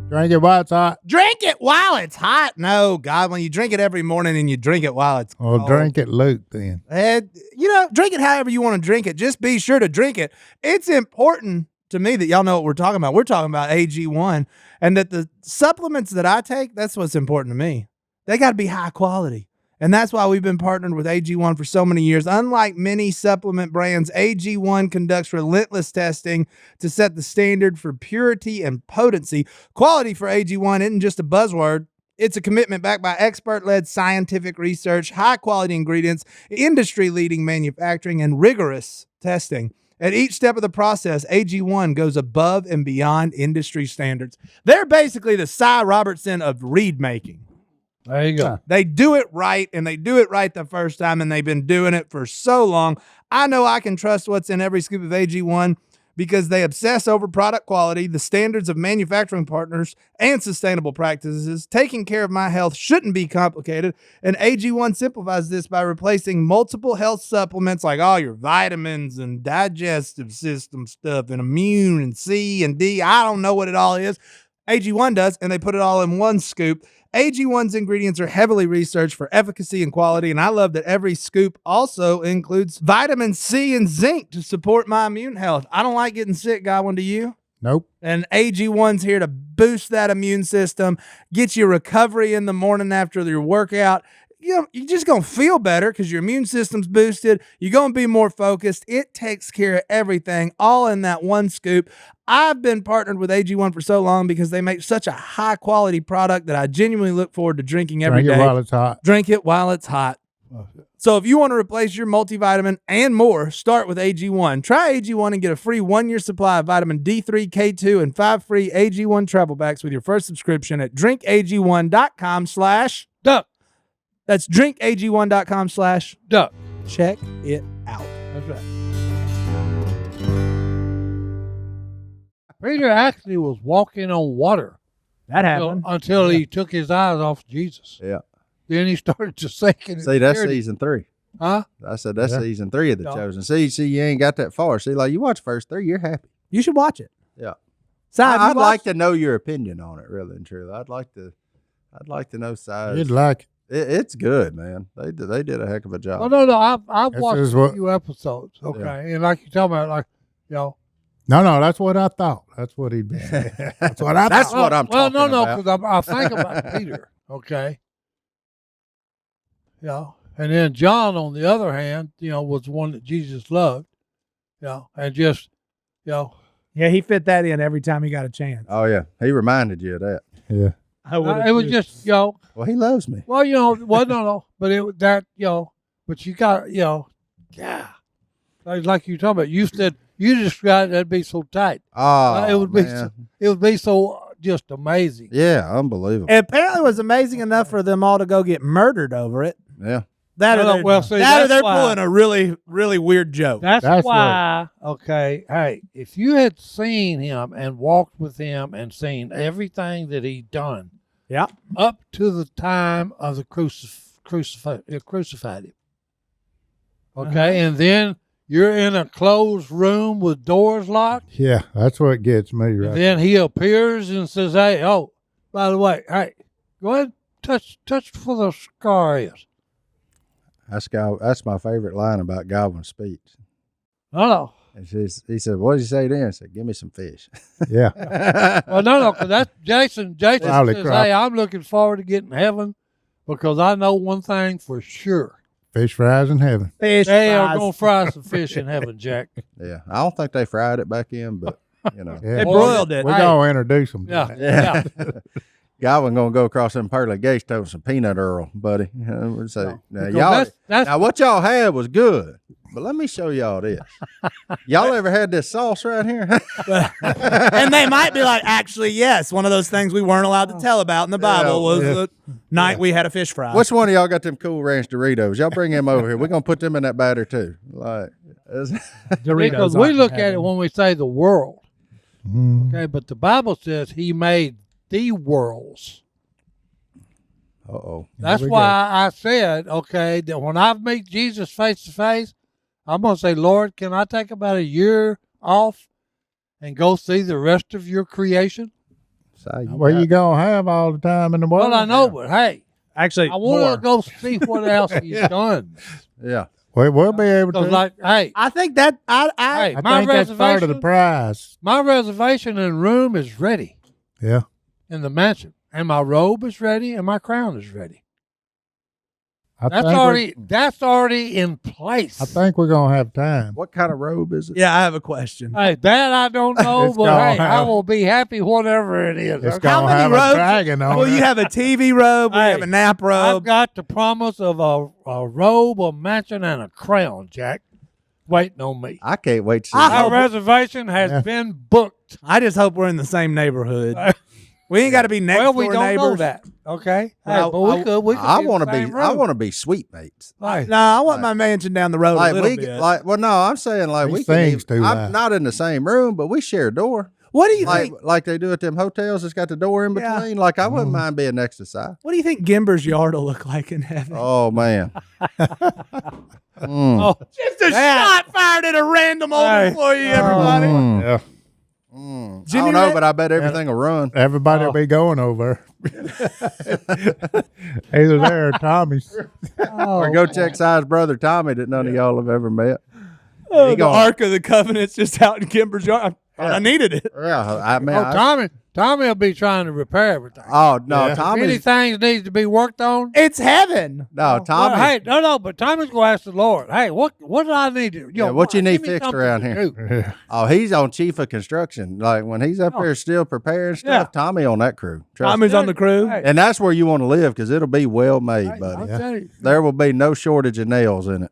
Drink it while it's hot. Drink it while it's hot. No, God, when you drink it every morning and you drink it while it's Well, cold. drink it, Luke, then. Drink it however you want to drink it. Just be sure to drink it. It's important to me that y'all know what we're talking about. We're talking about AG1, and that the supplements that I take, that's what's important to me. They got to be high quality. And that's why we've been partnered with AG1 for so many years. Unlike many supplement brands, AG1 conducts relentless testing to set the standard for purity and potency. Quality for AG1 isn't just a buzzword. It's a commitment backed by expert-led scientific research, high-quality ingredients, industry-leading manufacturing, and rigorous testing. At each step of the process, AG1 goes above and beyond industry standards. They're basically the Si Robertson of reed making. There you go. They do it right, and they do it right the first time, and they've been doing it for so long. I know I can trust what's in every scoop of AG1 because they obsess over product quality, the standards of manufacturing partners, and sustainable practices. Taking care of my health shouldn't be complicated, and AG1 simplifies this by replacing multiple health supplements like all your vitamins and digestive system stuff and immune and C and D. I don't know what it all is. AG1 does, and they put it all in one scoop. AG1's ingredients are heavily researched for efficacy and quality, and I love that every scoop also includes vitamin C and zinc to support my immune health. I don't like getting sick, Godwin, do you? Nope. And AG1's here to boost that immune system, get you recovery in the morning after your workout. You're just going to feel better because your immune system's boosted. You're going to be more focused. It takes care of everything, all in that one scoop. I've been partnered with AG1 for so long because they make such a high-quality product that I genuinely look forward to drinking every day. Drink it while it's hot. Drink it while it's hot. So if you want to replace your multivitamin and more, start with AG1. Try AG1 and get a free 1-year supply of vitamin D3, K2, and 5 free AG1 travel packs with your first subscription at drinkag1.com/duck. That's drinkag1.com/duck. Check it out. That's right. Peter actually was walking on water That happened. until he took his eyes off Jesus. Yeah. Then he started to sink. See, that's season 3. Huh? I said that's Yeah. season 3 of The No. Chosen. See, you ain't got that far. See, like you watch first 3, you're happy. You should watch it. Yeah. Si, have you I'd like watched- to know your opinion on it, really and truly. I'd like to know size. You'd like it. It's good, man. They did a heck of a job. Oh, no. I've This watched is a what- few episodes. Okay. And like you're talking about, like, No, that's what I thought. That's what he'd be saying. That's what I That's thought. what I'm well, talking no, about. because I think about Peter. Okay. And then John, on the other hand, was the one that Jesus loved. And just, Yeah, he fit that in every time he got a chance. Oh yeah, he reminded you of that. Yeah. it was just, Well, he loves me. well, no, but it was that, but you got, yeah. Like you talking about, you said, you described that'd be so tight. Oh, it would be, man. it would be so just amazing. Yeah, unbelievable. And apparently it was amazing enough for them all to go get murdered over it. Yeah. That No, or well, see, that or that's they're why- pulling a really, really weird joke. That's what- why, okay, hey, if you had seen him and walked with him and seen everything that he'd done, Yeah. up to the time of the crucified him, okay, and then you're in a closed room with doors locked, Yeah, that's what gets me and right. then he appears and says, "Hey, oh, by the way, hey, go ahead, touch where the scar is." That's my favorite line about Godwin's speech. No. And he said, "What did he say then?" I said, "Give me some fish." Yeah. Well, no, because that's Jason. Jason Holy says, crap. "Hey, I'm looking forward to getting to heaven because I know one thing for sure: Fish fries in heaven. Fish they are fries. going to fry some fish in heaven, Jack." Yeah, I don't think they fried it back in, but you know, Yeah. They broiled it. We're Hey. going to introduce them. to Yeah, that. yeah. Godwin gonna go across them pearly gates to some peanut Earl, buddy. We'd say, now, Because y'all, that's now what y'all had was good, but let me show y'all this. Y'all ever had this sauce right here? And they might be like, actually, yes, one of those things we weren't allowed to tell about in the Bible was the night we had a fish fry. Which one of y'all got them Cool Ranch Doritos? Y'all bring him over here. We're gonna put them in that batter too. Like, because we look at it when we say the world, okay, but the Bible says He made the worlds. That's we why I said, okay, that when I meet Jesus face to face, I'm going to say, "Lord, can I take about a year off and go see the rest of your creation?" Well, you going to have all the time in the world. Well, I know, but hey, Actually, I want to go see what else He's done. Yeah. We'll be able to. Because, like, hey, I think that hey, I my think that's part of the reservation, prize. my reservation and room is ready Yeah. in the mansion, and my robe is ready, and my crown is ready. I That's think already in place. I think we're going to have time. What kind of robe is it? Yeah, I have a question. Hey, that I don't know, It's but gonna hey, I have- will be happy whatever it is. It's okay? How going to many have robes? a dragon on Well, it. you have a TV robe, we Hey, have a nap I've robe. got the promise of a robe, a mansion, and a crown, Jack. waiting on me. I can't wait to see I that. Our reservation has been booked. I just hope we're in the same neighborhood. We ain't got to be next Well, door we don't neighbors. know that. Okay. Well, Hey, but we could. We could I want to be sweet mates. Like, No, I want my mansion down the road Like a little we bit. well, no, I'm saying like These we can. things Even, do I'm that. not in the same room, but we share a door. What do you Like think? like they do at them hotels. It's got the door in Yeah. between. Like I wouldn't mind being next to Si. What do you think Gimber's yard will look like in heaven? Oh man. oh, Just a shot fired at a random Hey. employee, everybody. Mm. Yeah. I Jimmy don't know, Red- but I bet everything will run. Everybody will be going over. Either there or Tommy's. Or go check Si's brother Tommy that none of y'all have ever met. Oh, the gonna- Ark of the Covenant's just out in Gimber's yard. I needed it. Yeah, I mean, Tommy will be trying to repair everything. oh no, Yeah. If Tommy's anything needs to be worked on. It's heaven. no Tommy. Well, hey, no, but Tommy's going to ask the Lord, hey, what do I need to, Yeah, what you need give me fixed something around to here? do. Oh, he's on chief of construction. Like when he's up there still preparing stuff, Yeah. Tommy on that crew. Trust me. Tommy's on the crew. Hey, And that's where you want to live because it'll be well made, I'll buddy. tell you, There will be no shortage of nails in it.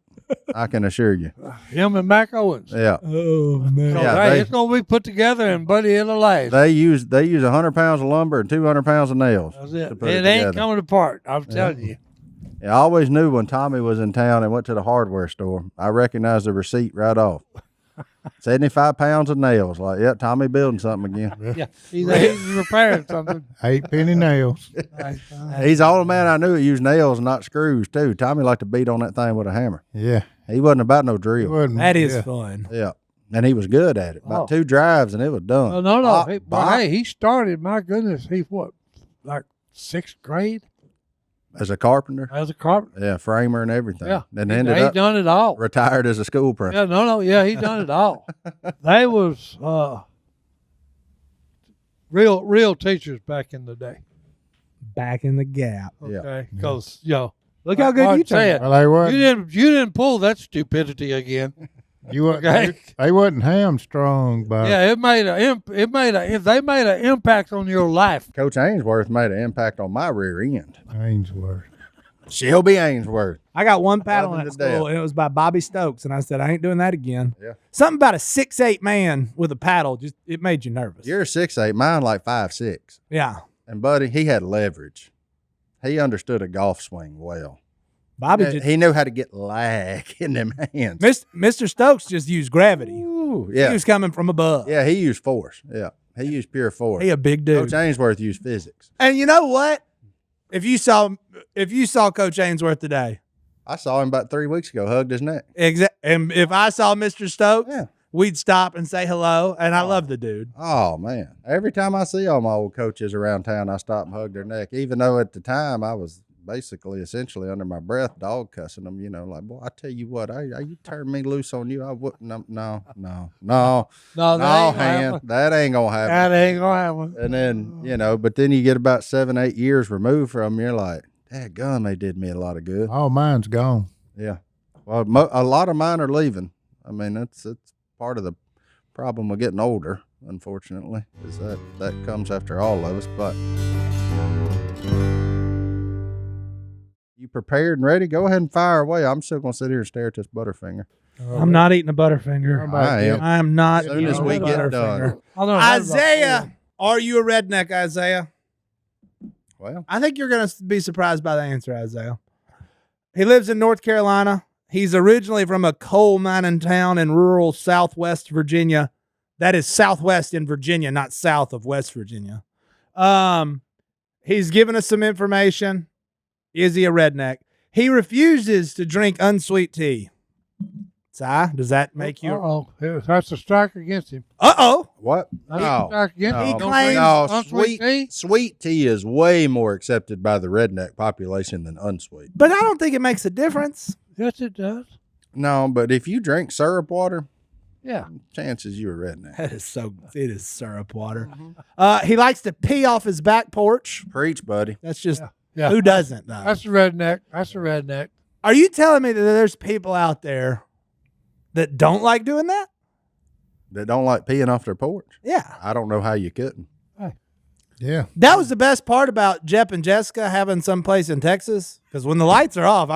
I can assure you. him and Mac Owens. Yeah. Oh, man. So, Yeah, hey, they- it's going to be put together, and buddy, it'll last. They use 100 pounds of lumber and 200 pounds of nails. That's to it. put It it ain't together. coming apart. I'm telling you. Yeah, I always knew when Tommy was in town and went to the hardware store, I recognized the receipt right off. 75 pounds of nails. Like, yeah, Tommy building something again. Yeah, he's repairing something. 8 penny nails. He's the only man I knew that used nails, not screws, too. Tommy liked to beat on that thing with a hammer. Yeah. He wasn't about no It drill. wasn't- That is yeah. fun. Yeah. And he was good at it. About Oh. 2 drives and it was done. Oh, no. Bop, But bop. hey, he started, my goodness, he what, like 6th grade As a carpenter. as a carpenter? Yeah, framer and everything. Yeah. And He ended up done it all. retired as a school principal. Yeah, no. Yeah, he done it all. They was real teachers back in the day. Back in the gap. Yeah. Okay, because Look how good Mark you turned said, out. Well, they wasn't. you didn't pull that stupidity again. You wasn't, Okay. they wasn't hamstrung by. Yeah, they made an impact on your life. Coach Ainsworth made an impact on my rear end. Ainsworth. Shelby Ainsworth. I got one paddle Loving in to that school, death. and it was by Bobby Stokes. And I said, I ain't doing that again. Yeah. Something about a 6'8" man with a paddle, just it made you nervous. You're 6'8", mine like 5'6". Yeah. And buddy, he had leverage. He understood a golf swing well. Bobby just, He knew how to get lag in them hands. Mr. Stokes just used gravity. Ooh, He yeah. was coming from above. Yeah, he used force. Yeah. He used pure force. He a big dude. Coach Ainsworth used physics. And you know what? If you saw Coach Ainsworth today, I saw him about 3 weeks ago, hugged his neck. and if I saw Mr. Stokes, Yeah. we'd stop and say hello. And I love the dude. Oh, man. Every time I see all my old coaches around town, I stop and hug their neck, even though at the time I was basically essentially under my breath dog cussing them, like, boy, I tell you what, you turn me loose on you, I wouldn't. No, No, hand, that ain't gonna happen. That ain't gonna happen. And then, but then you get about 7-8 years removed from, you're like, dadgum, they did me a lot of good. All mine's gone. Yeah. Well, a lot of mine are leaving. I mean, it's part of the problem with getting older, unfortunately, is that comes after all of us. But you prepared and ready? Go ahead and fire away. I'm still going to sit here and stare at this Butterfinger. I'm not eating a Butterfinger. I am. I am not As soon eating as a we get Butterfinger. done. I don't know how about Isaiah, are you a redneck, Isaiah? Well, I think you're going to be surprised by the answer, Isaiah. He lives in North Carolina. He's originally from a coal mining town in rural southwest Virginia. That is southwest in Virginia, not south of West Virginia. He's given us some information. Is he a redneck? He refuses to drink unsweet tea. Si, does that make you? Uh-oh. That's a strike against him. Uh-oh. what? That's a No. strike against him. He Don't claims- drink No, unsweet tea? sweet tea is way more accepted by the redneck population than unsweet. But I don't think it makes a difference. Yes, it does. No, but if you drink syrup water, Yeah. chances you're a redneck. That is it is syrup water. He likes to pee off his back porch. Preach, buddy. That's just, Yeah. who doesn't, though? That's a redneck. That's a redneck. Are you telling me that there's people out there that don't like doing that? That don't like peeing off their porch. Yeah. I don't know how you couldn't. Yeah. That was the best part about Jep and Jessica having some place in Texas. Because when the lights are off,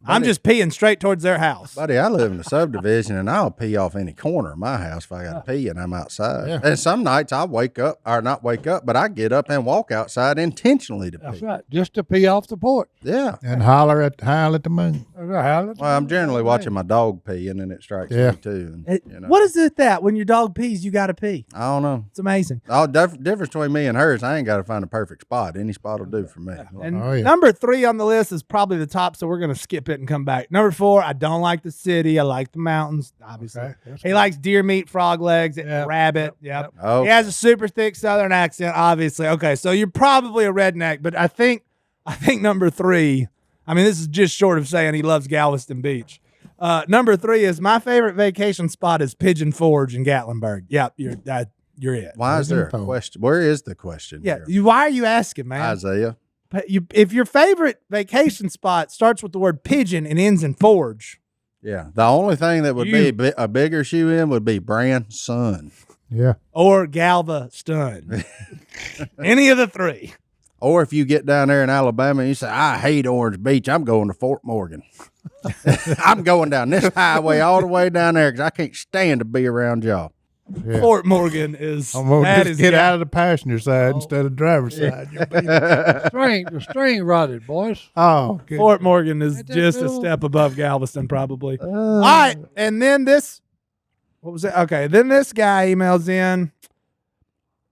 I'm just peeing straight towards their house. Buddy, I live in a subdivision, and I'll pee off any corner of my house if I got to pee and I'm outside. Yeah. And some nights I wake up, or not wake up, but I get up and walk outside intentionally to pee. That's right. Just to pee off the porch. Yeah. And howl at the moon. Well, I'm generally watching my dog pee, and then it strikes me too. And, What is it that when your dog pees, you got to pee? I don't know. It's amazing. All difference between me and hers, I ain't got to find a perfect spot. Any spot will do for me. And number 3 on the list is probably the top, so we're going to skip it and come back. Number 4, I don't like the city. I like the mountains, obviously. Okay, He likes deer meat, frog legs, rabbit. Yep. Oh, He has a super thick Southern accent, obviously. Okay, so you're probably a redneck, but I think number 3, I mean, this is just short of saying he loves Galveston Beach. Number 3 is my favorite vacation spot is Pigeon Forge in Gatlinburg. Yep, you're it. why is there a question? Where is the question? Yeah, here? why are you asking, man? Isaiah. If your favorite vacation spot starts with the word pigeon and ends in forge, Yeah. The only thing that would be a bigger shoe in would be brand son. Yeah. or Galveston, any of the 3. Or if you get down there in Alabama and you say, I hate Orange Beach, I'm going to Fort Morgan. I'm going down this highway all the way down there because I can't stand to be around y'all. Yeah. Fort Morgan is I'm gonna that just is get Gal- out of the passenger side instead of driver's side. The string rotted, boys. Oh, good. Fort Morgan is Ain't that just a cool? step above Galveston, probably. All right, and then this. What was it? Okay, then this guy emails in,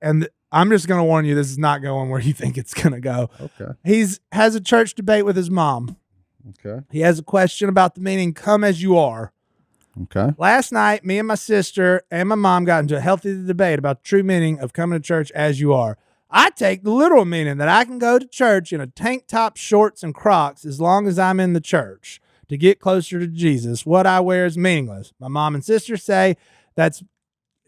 and I'm just gonna warn you, this is not going where you think it's gonna go. Okay. Has a church debate with his mom. Okay. He has a question about the meaning "come as you are." Okay. Last night, me and my sister and my mom got into a healthy debate about the true meaning of coming to church as you are. I take the literal meaning that I can go to church in a tank top, shorts, and Crocs as long as I'm in the church to get closer to Jesus. What I wear is meaningless. My mom and sister say that's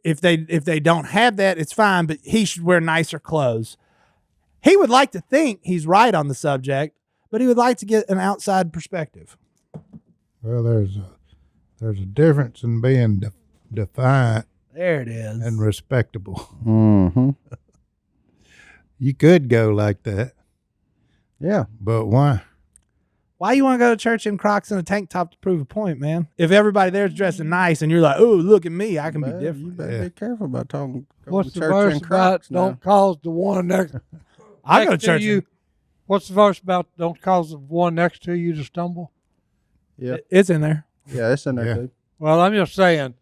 if they don't have that, it's fine, but he should wear nicer clothes. He would like to think he's right on the subject, but he would like to get an outside perspective. Well, there's a difference in being defiant There it is. and respectable. Mm-hmm. You could go like that, Yeah. but why? Why you want to go to church in Crocs and a tank top to prove a point, man? If everybody there's dressing nice and you're like, oh, look at me, I can be You different. better be careful about talking. What's the church verse in about? Crocs now. Don't cause the one next. I go to next church. you. What's the verse about? Don't cause the one next to you to stumble. Yeah. It's in there. Yeah, it's in there Yeah. too. Well, I'm just saying,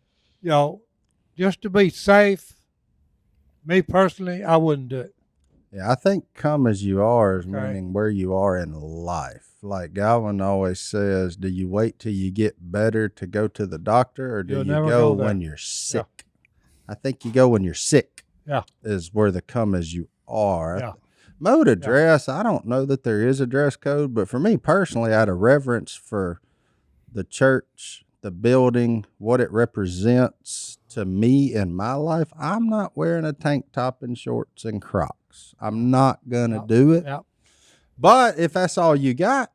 just to be safe. Me personally, I wouldn't do it. Yeah, I think come as you are is Okay. meaning where you are in life. Like Godwin always says, do you wait till you get better to go to the doctor, or do You'll you never go go there. when you're sick? I think you go when you're sick. Yeah. Is where the come as you are. Yeah. Mode of dress, I don't know that there is a dress code, but for me personally, out of reverence for the church, the building, what it represents to me in my life, I'm not wearing a tank top and shorts and Crocs. I'm not going to do it. Yeah. But if that's all you got,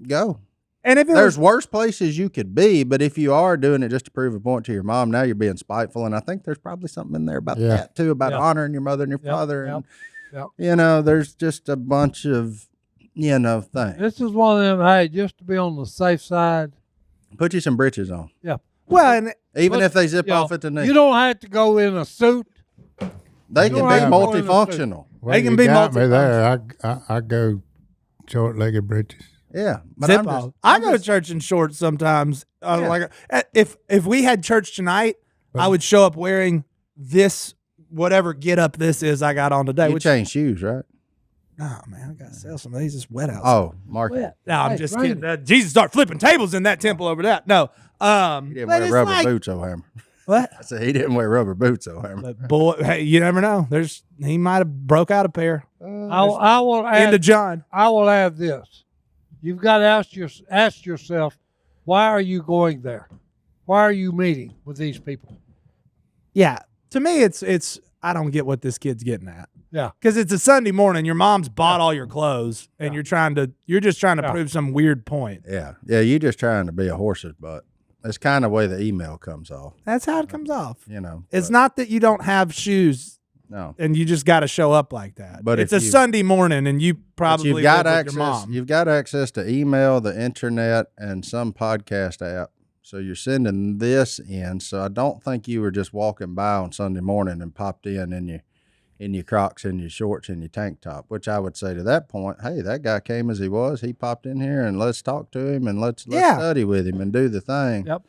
go. And if it There's was, worse places you could be, but if you are doing it just to prove a point to your mom, now you're being spiteful. And I think there's probably something in there about Yeah. that too, about Yeah. honoring your mother and your Yep, father. yep, And, yep. there's just a bunch of, things. This is one of them. Hey, just to be on the safe side. Put you some breeches on, well, and even But, if they zip you know, off at the knee. You don't have to go in a suit. They you can don't be have to go in a multifunctional. Well, They can you be got me multifunctional. there. I go short-legged breeches. Yeah, but zip I'm just, off. I go to church in shorts sometimes. Yeah. Like if we had church tonight, I would show up wearing this whatever get up this is I got on today. you Which change shoes, right? oh man, I gotta sell some of these. It's wet out. Oh, Mark, Wet. No, I'm Hey, just raining. kidding. Jesus start flipping tables in that temple over that. No. he didn't But wear it's rubber like, boots, O'Hammer. what? I said he didn't wear rubber boots, O'Hammer. But boy, hey, you never know. He might have broke out a pair. I will Into add. John. I will add this. You've got to ask yourself, why are you going there? Why are you meeting with these people? Yeah. To me, it's I don't get what this kid's getting at. Yeah. Because it's a Sunday morning. Your mom's bought all your clothes, and you're just trying to Yeah. prove some weird point. Yeah, you're just trying to be a horse's butt. It's kind of the way the email comes off, That's how it comes off. you know. It's but- not that you don't have shoes No. And you just got to show up like that. But it's if a you- Sunday morning, and you probably you've got live access. with your mom. You've got access to email, the internet, and some podcast app. So you're sending this in. So I don't think you were just walking by on Sunday morning and popped in your Crocs and your shorts and your tank top. Which I would say to that point, hey, that guy came as he was. He popped in here, and let's talk to him and let's study with him and do the thing. Yep.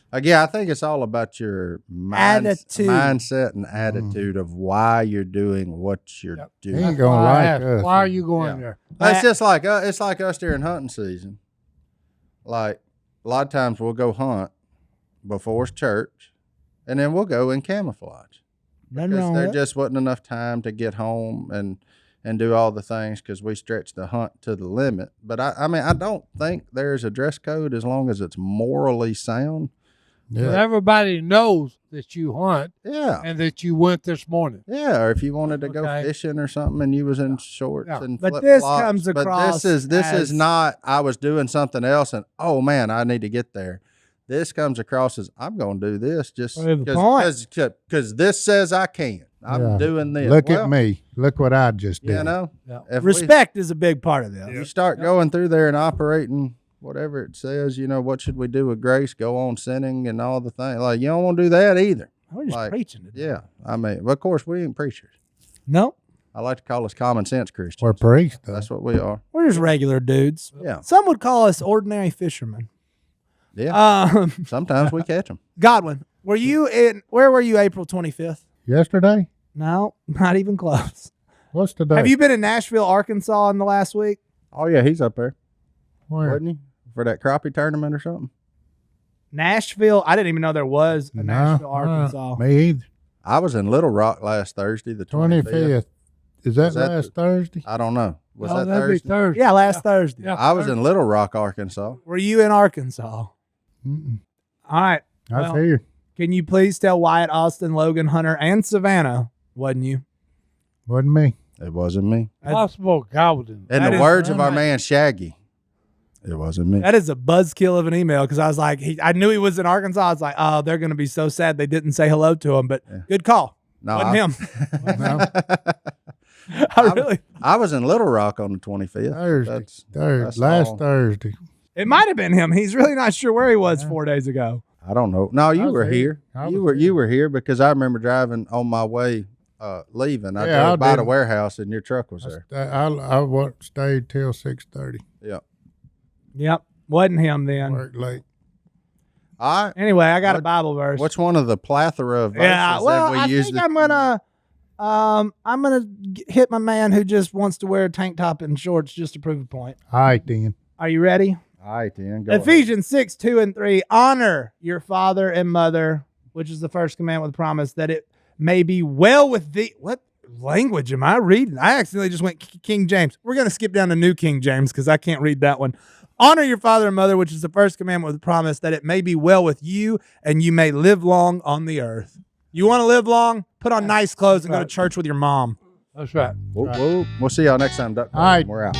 Again, I think it's all about your mindset and attitude of why you're doing what you're He doing. ain't gonna like us. Why are you going Yeah. there? It's just like us during hunting season. Like a lot of times we'll go hunt before it's church, and then we'll go in camouflage Nothing because wrong there with it. just wasn't enough time to get home and do all the things because we stretched the hunt to the limit. But I mean, I don't think there's a dress code as long as it's morally sound. But Yeah. everybody knows that you hunt Yeah. and that you went this morning. Yeah, or if you wanted to go Okay. fishing or something and you was in shorts Yeah. and But flip this flops. comes But across this is as- not I was doing something else and oh man, I need to get there. This comes across as I'm going to do this just Prove the point. because this says I can. I'm Yeah. doing this. Look Well, at me. Look what I just did. You know, Yeah. if Respect is a big part of this. you start going through there and operating whatever it says, you know, what should we do with grace? Go on sinning and all the things. Like you don't want to do that either. We're just Like, preaching today. Yeah, I mean, well, of course we ain't preachers. No, I like to call us common sense Christians. Or priest. though. That's what we are. we're just regular dudes. Yeah. Some would call us ordinary fishermen. Yeah. Sometimes we catch them. Godwin, where were you April 25th? Yesterday? No, not even close. What's today? Have you been in Nashville, Arkansas in the last week? Oh yeah, he's up there, Where? wasn't he? For that crappie tournament or something. Nashville, I didn't even know there was a No, Nashville, Arkansas. Me either. I was in Little Rock last Thursday, the 25th. 25th. Is that Was that last Thursday? I don't know. Was Oh, that that'd be Thursday? Thursday. Yeah, last Thursday. Yeah. I was in Little Rock, Arkansas. Were you in Arkansas? Mm-mm. All right. I was Well, here. Can you please tell Wyatt, Austin, Logan, Hunter, and Savannah, wasn't you? Wasn't me. It wasn't me. Possible Godwin. In That the is words of our right. man Shaggy, it wasn't me. That is a buzzkill of an email because I was like, I knew he was in Arkansas. I was like, oh, they're going to be so sad they didn't say hello to him. But Yeah. good call. No, Wasn't him. No. I really. I was in Little Rock on the 25th. Thursday. That's Last all. Thursday. It might have been him. He's really not sure where he was 4 days ago. I don't know. No, you was were here. here. I You was were here because I remember driving on my way leaving. I Yeah, drove I by did. the warehouse and your truck was there. I stayed till 6:30. Yeah. Yep. Wasn't him then. Worked late. All right. Anyway, I got a What- Bible verse. What's one of the plethora of verses Yeah, well, that we I use? think I'm gonna hit my man who just wants to wear a tank top and shorts just to prove a point. All right, then. Are you ready? All right, then. Go ahead. Ephesians 6:2-3. Honor your father and mother, which is the first commandment with promise, that it may be well with thee. What language am I reading? I accidentally just went King James. We're gonna skip down to New King James because I can't read that one. Honor your father and mother, which is the first commandment with promise, that it may be well with you and you may live long on the earth. You want to live long? Put on nice clothes and go to church with your mom. That's right. Whoop, whoop. We'll see y'all next time, Duck. All right. We're out.